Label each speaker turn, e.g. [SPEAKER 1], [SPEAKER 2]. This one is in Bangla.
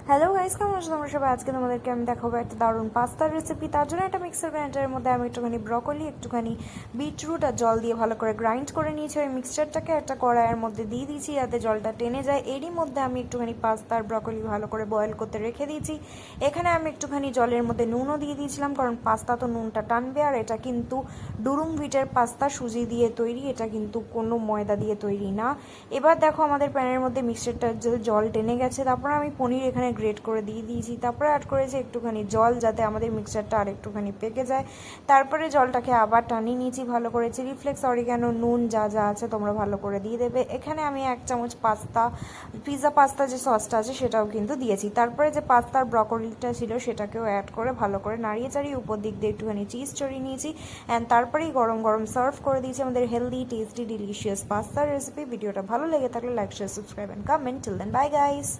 [SPEAKER 1] হ্যালো গাইস, কেমন আছো তোমরা সবাই? আজকে তোমাদেরকে আমি দেখাবো একটা দারুণ পাস্তার রেসিপি। তার জন্য একটা মিক্সার গ্রাইন্ডারের মধ্যে আমি একটুখানি ব্রকলি, একটুখানি বিটরুট আর জল দিয়ে ভালো করে গ্রাইন্ড করে নিয়েছি। ওই মিক্সচারটাকে একটা কড়াইয়ের মধ্যে দিয়ে দিয়েছি যাতে জলটা টেনে যায়। এরই মধ্যে আমি একটুখানি পাস্তা আর ব্রকলি ভালো করে বয়েল করতে রেখে দিয়েছি। এখানে আমি একটুখানি জলের মধ্যে নুনও দিয়ে দিয়েছিলাম, কারণ পাস্তা তো নুনটা টানবে। আর এটা কিন্তু ডুরুম ভিটের পাস্তা, সুজি দিয়ে তৈরি, এটা কিন্তু কোনো ময়দা দিয়ে তৈরি না। এবার দেখো আমাদের প্যানের মধ্যে মিক্সচারটা জল টেনে গেছে। তারপর আমি পনির এখানে গ্রেট করে দিয়ে দিয়েছি। তারপরে অ্যাড করেছি একটুখানি জল, যাতে আমাদের মিক্সচারটা আর একটুখানি পেকে যায়। তারপরে জলটাকে আবার টানিয়ে নিয়েছি ভালো করে। চিলি ফ্লেক্স, অরিগ্যানো, নুন যা যা আছে তোমরা ভালো করে দিয়ে দেবে। এখানে আমি 1 চামচ পিৎজা পাস্তা যে সসটা আছে সেটাও কিন্তু দিয়েছি। তারপরে যে পাস্তার ব্রকলিটা ছিল সেটাকেও অ্যাড করে ভালো করে নাড়িয়ে চাড়িয়ে উপর দিক দিয়ে একটুখানি চিজ ছড়িয়ে নিয়েছি। অ্যান্ড তারপরেই গরম গরম সার্ভ করে দিয়েছি আমাদের হেলদি, টেস্টি, ডিলিশিয়াস পাস্তার রেসিপি। ভিডিওটা ভালো লেগে থাকলে like, share, subscribe and comment. Till then, bye guys.